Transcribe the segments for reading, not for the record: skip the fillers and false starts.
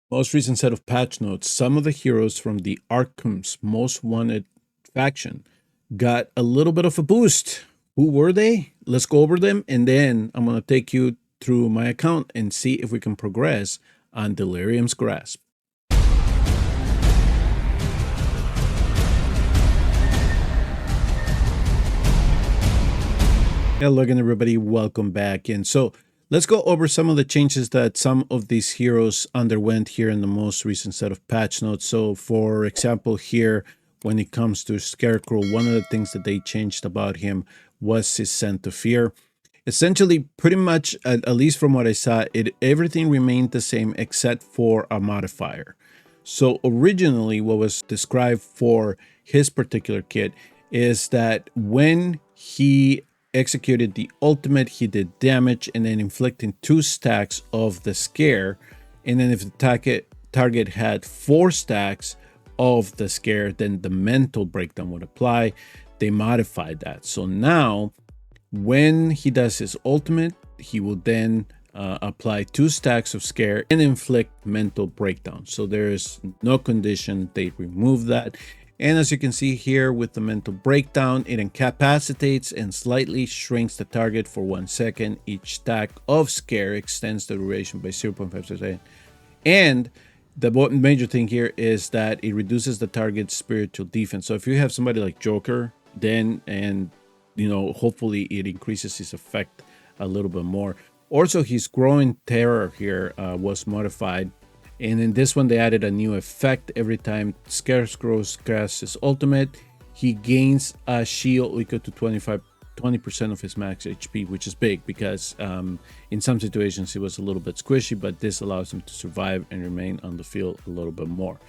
Most recent set of patch notes, some of the heroes from the Arkham's Most Wanted faction got a little bit of a boost. Who were they? Let's go over them, and then I'm going to take you through my account and see if we can progress on Delirium's Grasp. Hello again, everybody. Welcome back. And so let's go over some of the changes that some of these heroes underwent here in the most recent set of patch notes. So for example, here, when it comes to Scarecrow, one of the things that they changed about him was his scent of fear. Essentially, pretty much, at least from what I saw, everything remained the same except for a modifier. So originally, what was described for his particular kit is that when he executed the ultimate, he did damage and then inflicting 2 stacks of the scare, and then if the target had 4 stacks of the scare, then the mental breakdown would apply. They modified that, so now when he does his ultimate, he will then apply 2 stacks of scare and inflict mental breakdown. So there is no condition. They remove that. And as you can see here with the mental breakdown, it incapacitates and slightly shrinks the target for 1 second. Each stack of scare extends the duration by 0.5%. And the major thing here is that it reduces the target's spiritual defense. So if you have somebody like Joker, then, and you know, hopefully it increases his effect a little bit more. Also, his growing terror here was modified. And in this one, they added a new effect. Every time Scarecrow casts his ultimate, he gains a shield equal to 20% of his max HP, which is big because in some situations he was a little bit squishy, but this allows him to survive and remain on the field a little bit more.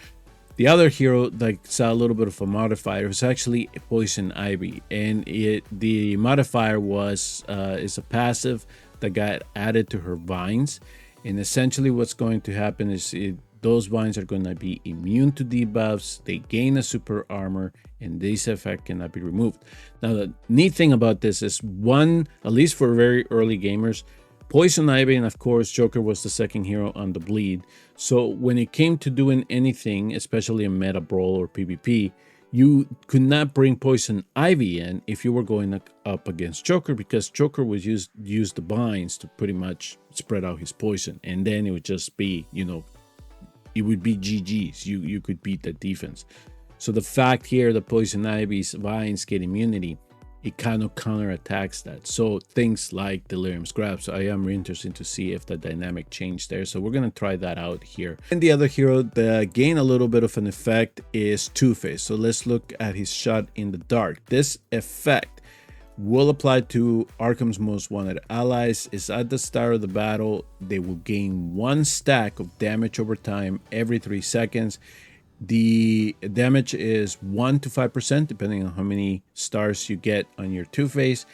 The other hero that saw a little bit of a modifier was actually Poison Ivy, and the modifier is a passive that got added to her vines. And essentially what's going to happen is those vines are going to be immune to debuffs, they gain a super armor, and this effect cannot be removed. Now, the neat thing about this is at least for very early gamers, Poison Ivy and of course Joker was the second hero on the bleed. So when it came to doing anything, especially in meta brawl or PvP, you could not bring Poison Ivy in if you were going up against Joker, because Joker was use the binds to pretty much spread out his poison, and then it would just be, you know, it would be GG's. You could beat that defense. So the fact here that Poison Ivy's vines get immunity, it kind of counterattacks that. So things like Delirium Grasp. So I am really interested to see if the dynamic changed there. So we're going to try that out here. And the other hero that gain a little bit of an effect is Two-Face. So let's look at his shot in the dark. This effect will apply to Arkham's Most Wanted allies. Is at the start of the battle. They will gain 1 stack of damage over time every 3 seconds. The damage is 1 to 5% depending on how many stars you get on your Two-Face,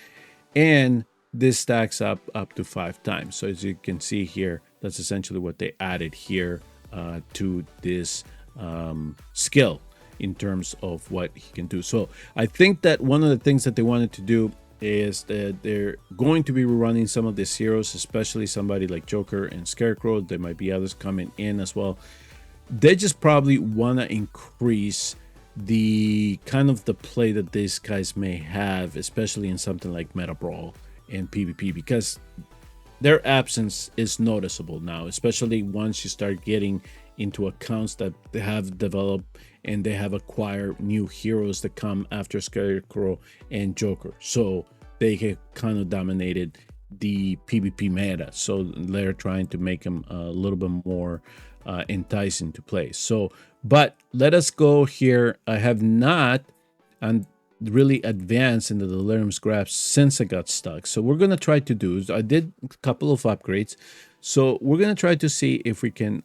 and this stacks up to 5 times. So as you can see here, that's essentially what they added here to this skill in terms of what he can do. So I think that one of the things that they wanted to do is that they're going to be rerunning some of these heroes, especially somebody like Joker and Scarecrow. There might be others coming in as well. They just probably want to increase the kind of the play that these guys may have, especially in something like Meta Brawl and PvP, because their absence is noticeable now, especially once you start getting into accounts that they have developed and they have acquired new heroes that come after Scarecrow and Joker. So they have kind of dominated the PvP meta. So they're trying to make them a little bit more enticing to play. So, but let us go here. I have not really advanced into the Delirium Grasp since I got stuck. So we're going to try to do, I did a couple of upgrades. So we're going to try to see if we can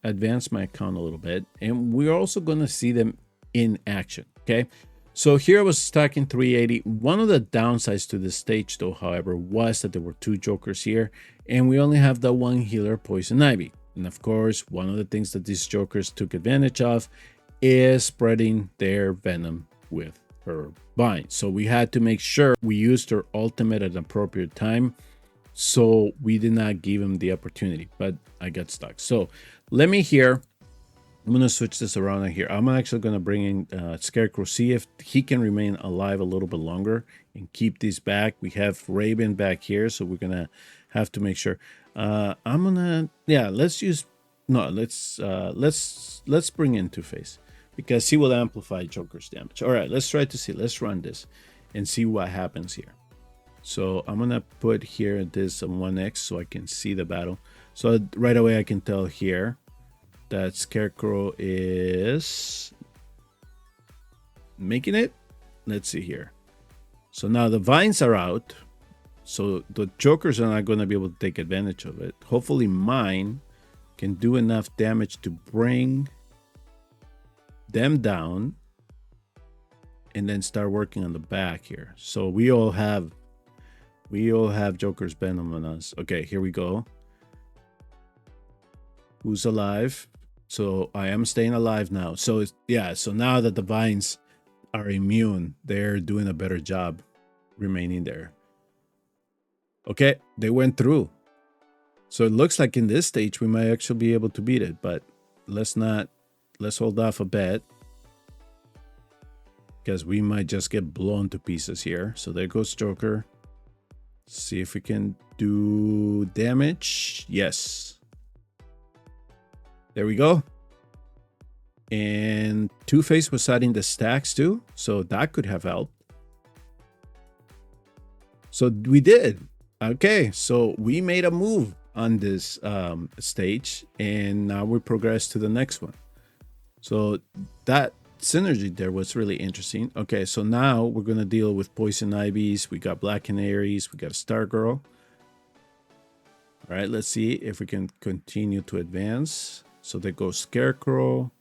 advance my account a little bit. And we're also going to see them in action. Okay. So here I was stacking 380. One of the downsides to this stage though, however, was that there were 2 Jokers here and we only have the 1 healer, Poison Ivy. And of course, one of the things that these Jokers took advantage of is spreading their venom with her bind. So we had to make sure we used her ultimate at an appropriate time. So we did not give him the opportunity, but I got stuck. So Let me here. I'm going to switch this around here. I'm actually going to bring in Scarecrow, see if he can remain alive a little bit longer and keep these back. We have Raven back here, so we're going to have to make sure. I'm going to, yeah, let's use, no, let's bring in Two-Face because he will amplify Joker's damage. All right, let's try to see. Let's run this and see what happens here. So I'm going to put here this on 1x so I can see the battle. So right away I can tell here that Scarecrow is making it. Let's see here. So now the vines are out. So the Jokers are not going to be able to take advantage of it. Hopefully mine can do enough damage to bring them down and then start working on the back here. So we all have Joker's Venom on us. Okay, here we go. Who's alive? So I am staying alive now. So yeah, so now that the vines are immune, they're doing a better job remaining there. Okay, they went through. So it looks like in this stage we might actually be able to beat it, but let's hold off a bit because we might just get blown to pieces here. So there goes Joker. See if we can do damage. Yes. There we go. And Two-Face was adding the stacks too, so that could have helped. So we did. Okay, so we made a move on this stage, and now we progress to the next one. So that synergy there was really interesting. Okay, so now we're going to deal with Poison Ivies. We got Black Canaries. We got Stargirl. All right, let's see if we can continue to advance. So there goes Scarecrow.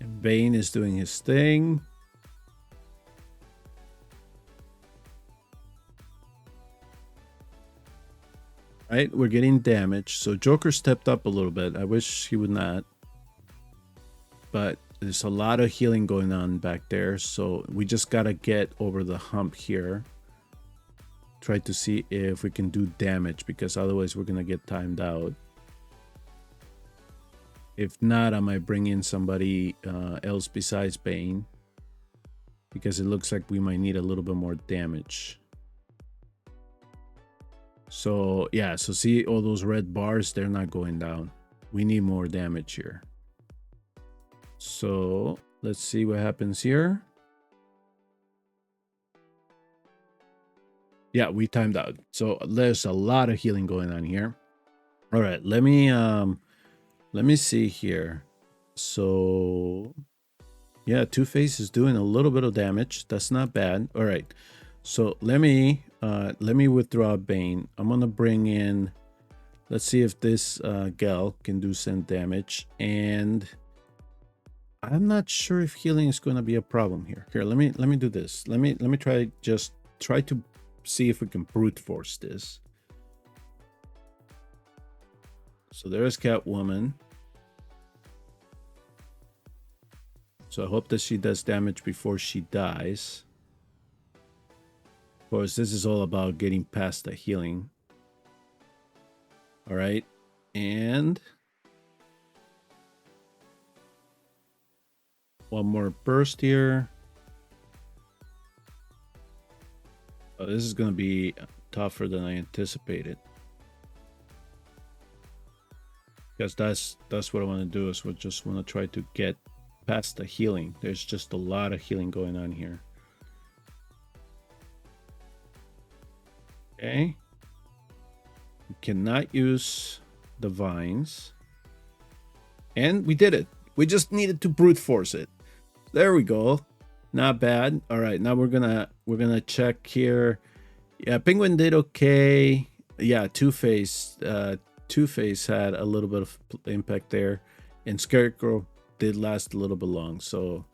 And Bane is doing his thing. Right, we're getting damage. So Joker stepped up a little bit. I wish he would not. But there's a lot of healing going on back there. So we just got to get over the hump here. Try to see if we can do damage because otherwise we're going to get timed out. If not, I might bring in somebody else besides Bane because it looks like we might need a little bit more damage. So yeah, so see all those red bars, they're not going down. We need more damage here. So let's see what happens here. Yeah, we timed out. So there's a lot of healing going on here. All right, let me see here. So yeah, Two-Face is doing a little bit of damage. That's not bad. All right. So let me withdraw Bane. I'm gonna bring in, let's see if this gal can do some damage. And I'm not sure if healing is gonna be a problem here. Here, let me do this. Let me try to see if we can brute force this. So there's Catwoman. So I hope that she does damage before she dies. Of course, this is all about getting past the healing. All right. And one more burst here. Oh, this is going to be tougher than I anticipated. Because that's what I want to do is we just want to try to get past the healing. There's just a lot of healing going on here. Okay. We cannot use the vines. And we did it. We just needed to brute force it. There we go. Not bad. All right, now we're gonna check here. Yeah, Penguin did okay. Yeah, Two-Face had a little bit of impact there, and Scarecrow did last a little bit long. So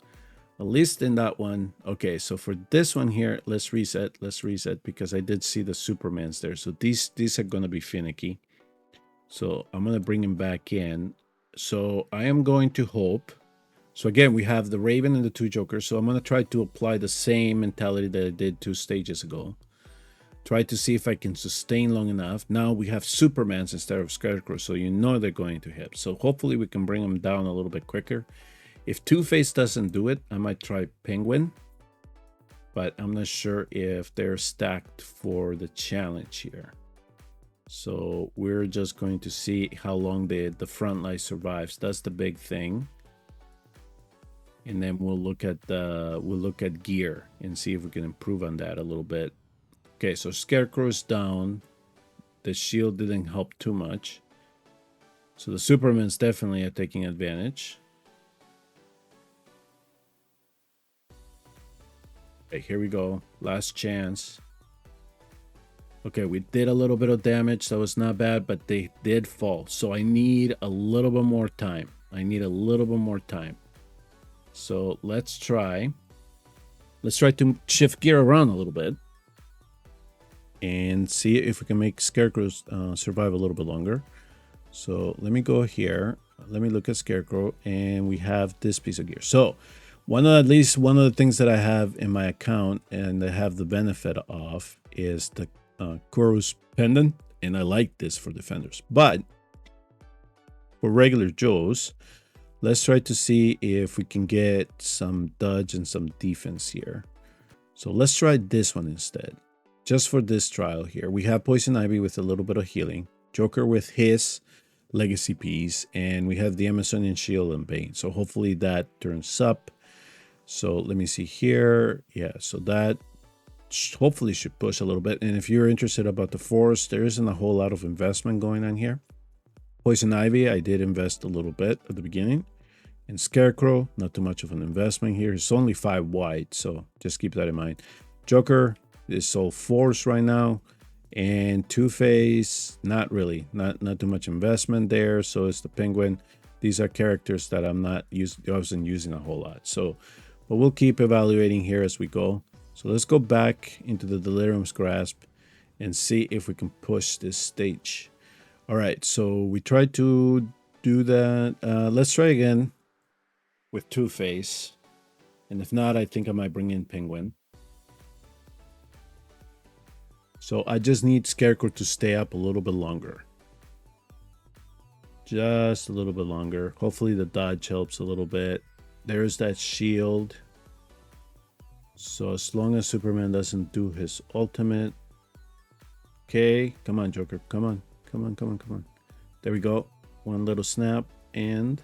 at least in that one. Okay, so for this one here, let's reset because I did see the Supermans there. So these are gonna be finicky. So I'm gonna bring him back in. So I am going to hope. So again, we have the Raven and the two Jokers. So I'm going to try to apply the same mentality that I did 2 stages ago. Try to see if I can sustain long enough. Now we have Supermans instead of Scarecrow, so you know they're going to hit. So hopefully we can bring them down a little bit quicker. If Two-Face doesn't do it, I might try Penguin. But I'm not sure if they're stacked for the challenge here. So we're just going to see how long the front line survives. That's the big thing. And then we'll look at gear and see if we can improve on that a little bit. Okay, so Scarecrow's down. The shield didn't help too much. So the Supermans definitely are taking advantage. Okay, here we go. Last chance. Okay, we did a little bit of damage. That was not bad, but they did fall. So I need a little bit more time. So let's try. Let's try to shift gear around a little bit and see if we can make Scarecrows survive a little bit longer. So let me go here. Let me look at Scarecrow, and we have this piece of gear. So at least one of the things that I have in my account and I have the benefit of is the Kuro's pendant, and I like this for defenders. But for regular Joes, let's try to see if we can get some dodge and some defense here. So let's try this one instead. Just for this trial here, we have Poison Ivy with a little bit of healing, Joker with his legacy piece, and we have the Amazonian Shield and Bane. So hopefully that turns up. So let me see here. Yeah, so that hopefully should push a little bit. And if you're interested about the Forest, there isn't a whole lot of investment going on here. Poison Ivy, I did invest a little bit at the beginning. And Scarecrow, not too much of an investment here. It's only 5 wide, so just keep that in mind. Joker is all Force right now. And Two-Face, not really. Not too much investment there. So it's the Penguin. These are characters that I wasn't using a whole lot. So, but we'll keep evaluating here as we go. So let's go back into the Delirium Grasp and see if we can push this stage. All right, so we tried to do that. Let's try again with Two-Face. And if not, I think I might bring in Penguin. So I just need Scarecrow to stay up a little bit longer. Just a little bit longer. Hopefully the dodge helps a little bit. There's that shield. So as long as Superman doesn't do his ultimate. Okay, come on, Joker. Come on. There we go. One little snap and...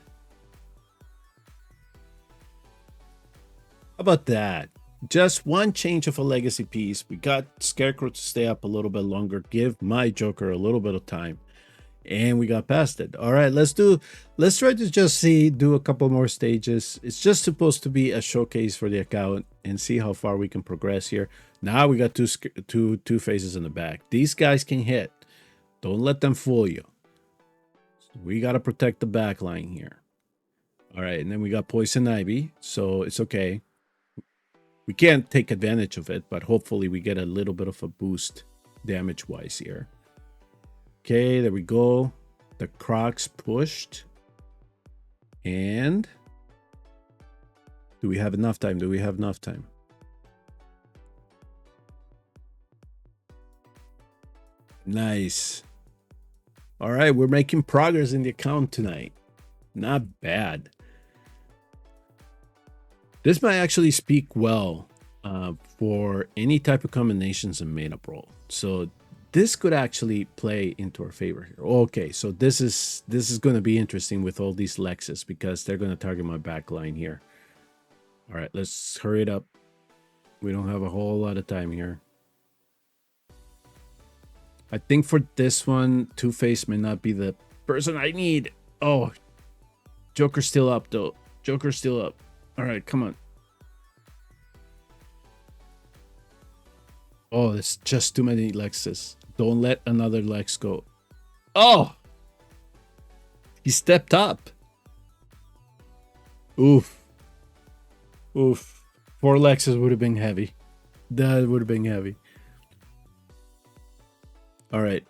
How about that? Just one change of a legacy piece. We got Scarecrow to stay up a little bit longer. Give my Joker a little bit of time. And we got past it. All right, let's try to just do a couple more stages. It's just supposed to be a showcase for the account and see how far we can progress here. Now we got two faces in the back. These guys can hit. Don't let them fool you. We got to protect the back line here. All right, and then we got Poison Ivy, so it's okay. We can't take advantage of it, but hopefully we get a little bit of a boost damage-wise here. Okay, there we go. The Crocs pushed. And do we have enough time? Nice. All right, we're making progress in the account tonight. Not bad. This might actually speak well for any type of combinations in Meta Brawl. So this could actually play into our favor here. Okay, so this is going to be interesting with all these Lexes because they're going to target my back line here. All right, let's hurry it up. We don't have a whole lot of time here. I think for this one, Two-Face may not be the person I need. Oh, Joker's still up though. Joker's still up. All right, come on. Oh, there's just too many Lexes. Don't let another Lex go. Oh! He stepped up. Oof. Oof. 4 Lexes would have been heavy. That would have been heavy. All right.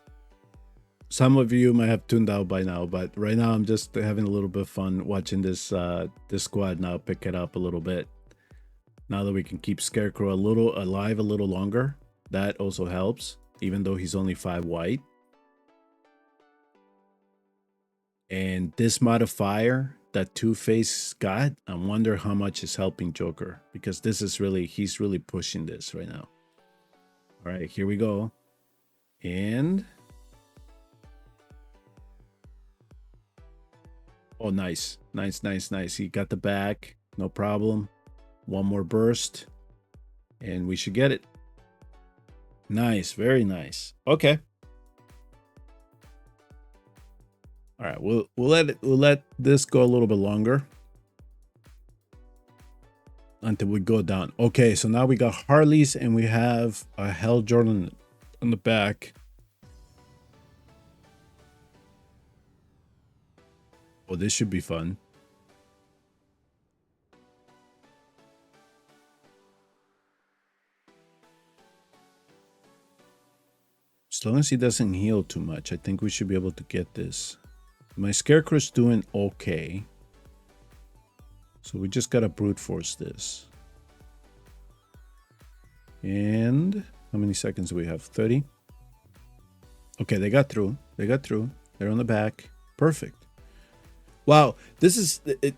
Some of you might have tuned out by now, but right now I'm just having a little bit of fun watching this squad now pick it up a little bit. Now that we can keep Scarecrow alive a little longer. that also helps, even though he's only 5 white. And this modifier that Two-Face got, I wonder how much is helping Joker, because this is really, he's really pushing this right now. All right, here we go. And oh, nice. He got the back, no problem. One more burst and we should get it. Nice, very nice. Okay. All right, we'll let this go a little bit longer until we go down. Okay, so now we got Harley's and we have a Hell Jordan on the back. Oh, this should be fun. As long as he doesn't heal too much, I think we should be able to get this. My Scarecrow's doing okay. So we just gotta brute force this. And how many seconds do we have? 30? Okay, they got through. They got through. They're on the back. Perfect. Wow, this is it.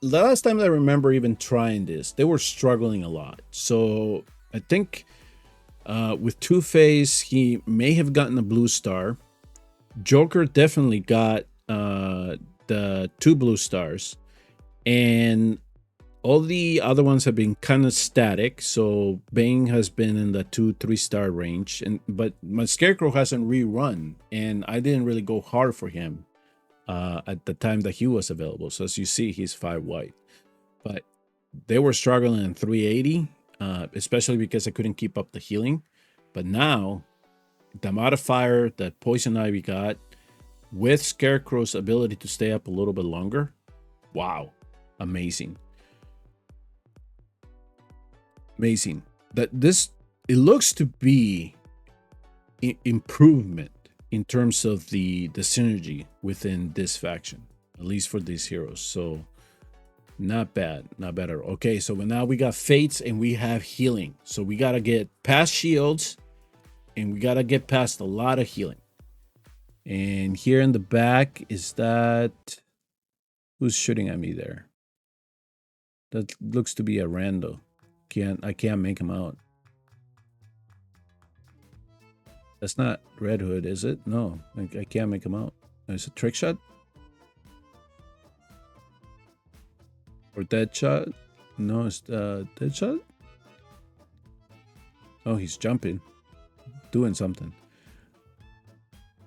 Last time I remember even trying this, they were struggling a lot. So I think with Two-Face, he may have gotten a blue star. Joker definitely got the 2 blue stars, and all the other ones have been kind of static. So Bane has been in the 2-3 star range, but my Scarecrow hasn't rerun, and I didn't really go hard for him at the time that he was available. So as you see, he's 5 white, but they were struggling in 380, especially because I couldn't keep up the healing. But now the modifier that Poison Ivy got with Scarecrow's ability to stay up a little bit longer, wow, amazing. That this, it looks to be improvement in terms of the synergy within this faction, at least for these heroes. So not bad at all. Okay, so now we got fates and we have healing. So we gotta get past shields and we gotta get past a lot of healing. And here in the back, is that, who's shooting at me there? That looks to be a rando. I can't make him out. That's not Red Hood, is it? No, I can't make him out. It's a trick shot? Or dead shot? No, it's dead shot? Oh, he's jumping. Doing something.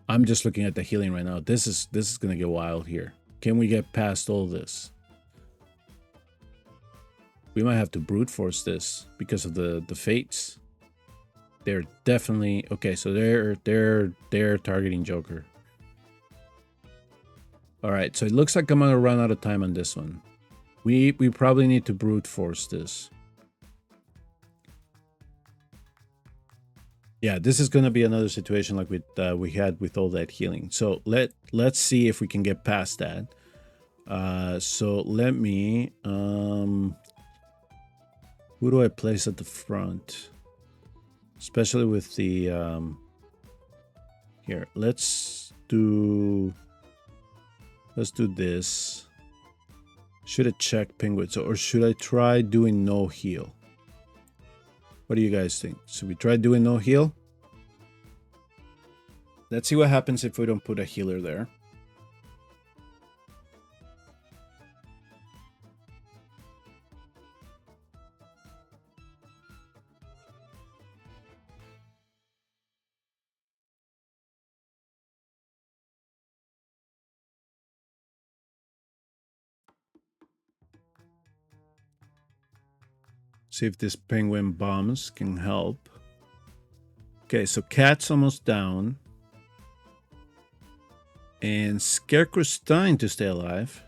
I'm just looking at the healing right now. This is gonna get wild here. Can we get past all this? We might have to brute force this because of the fates. They're definitely okay. So they're targeting Joker. All right. So it looks like I'm gonna run out of time on this one. We probably need to brute force this. Yeah, this is gonna be another situation like we had with all that healing. So let's see if we can get past that. So let me who do I place at the front? Especially with the here, let's do this. Should I check penguins, or should I try doing no heal? What do you guys think? Should we try doing no heal? Let's see what happens if we don't put a healer there. See if this penguin bombs can help. Okay, so Cat's almost down. And Scarecrow's trying to stay alive.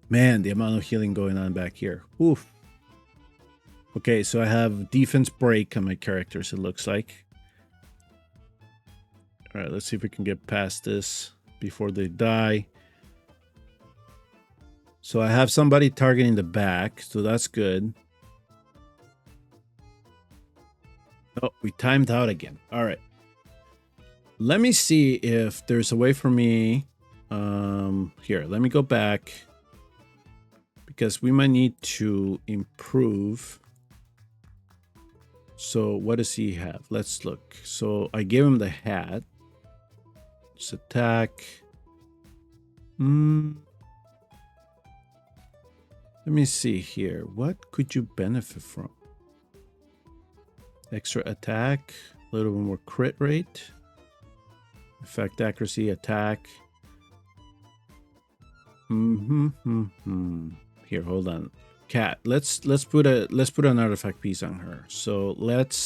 Man, the amount of healing going on back here. Oof. Okay, so I have defense break on my characters, it looks like. All right, let's see if we can get past this before they die. So I have somebody targeting the back, so that's good. Oh, we timed out again. All right. Let me see if there's a way for me. Here, let me go back because we might need to improve. So what does he have? Let's look. So I gave him the hat. Just attack. Let me see here. What could you benefit from? Extra attack, a little bit more crit rate, effect accuracy, attack. Here, hold on. Cat. Let's put an artifact piece on her. So let's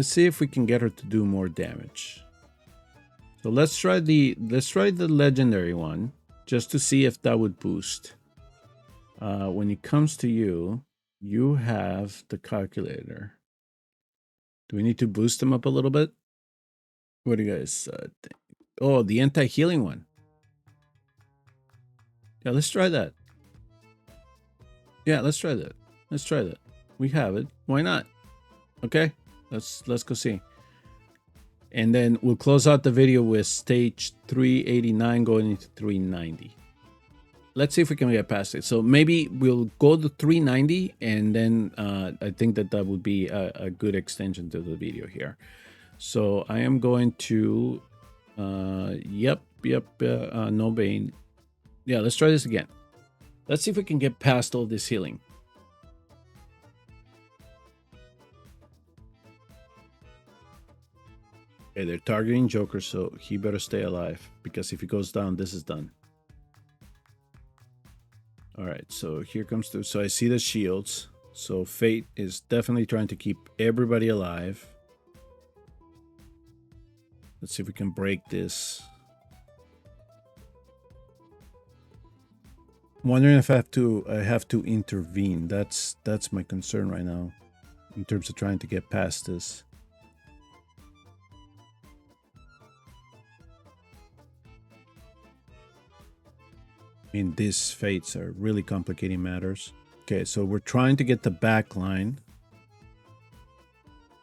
see if we can get her to do more damage. So let's try the legendary one just to see if that would boost. When it comes to you, you have the calculator. Do we need to boost them up a little bit? What do you guys think? Oh, the anti-healing one. Yeah, let's try that. Yeah, let's try that. Let's try that. We have it. Why not? Okay, let's go see. And then we'll close out the video with stage 389 going into 390. Let's see if we can get past it. So maybe we'll go to 390, and then I think that would be a good extension to the video here. So I am going to, no Bane. Yeah, let's try this again. Let's see if we can get past all this healing. Okay, they're targeting Joker, so he better stay alive, because if he goes down, this is done. All right, so here comes the, so I see the shields. So Fate is definitely trying to keep everybody alive. Let's see if we can break this. I'm wondering if I have to intervene. That's my concern right now in terms of trying to get past this. I mean, these fates are really complicating matters. Okay, so we're trying to get the back line.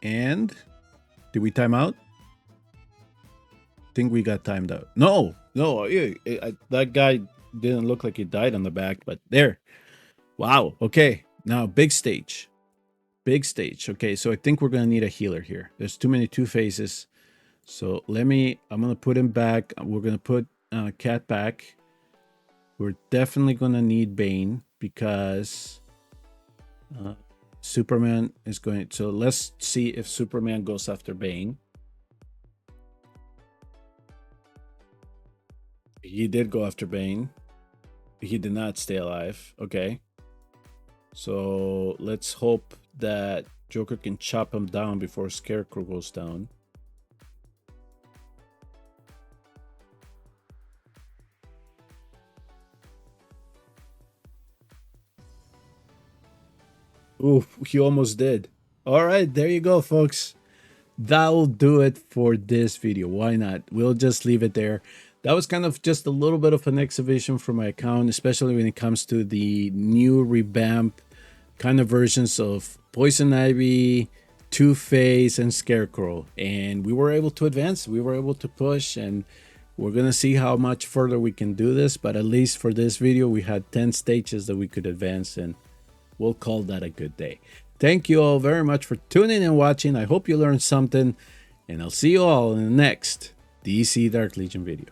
And did we time out? I think we got timed out. No, that guy didn't look like he died on the back, but there. Wow. Okay, now big stage. Big stage. Okay, so I think we're gonna need a healer here. There's too many two faces. So I'm gonna put him back. We're gonna put Cat back. We're definitely gonna need Bane because Superman is going. So let's see if Superman goes after Bane. He did go after Bane. He did not stay alive. Okay. So let's hope that Joker can chop him down before Scarecrow goes down. Ooh, he almost did. All right, there you go, folks. That'll do it for this video. Why not? We'll just leave it there. That was kind of just a little bit of an exhibition for my account, especially when it comes to the new revamp kind of versions of Poison Ivy, Two-Face, and Scarecrow. And we were able to advance. We were able to push, and we're going to see how much further we can do this. But at least for this video, we had 10 stages that we could advance, and we'll call that a good day. Thank you all very much for tuning and watching. I hope you learned something, and I'll see you all in the next DC Dark Legion video.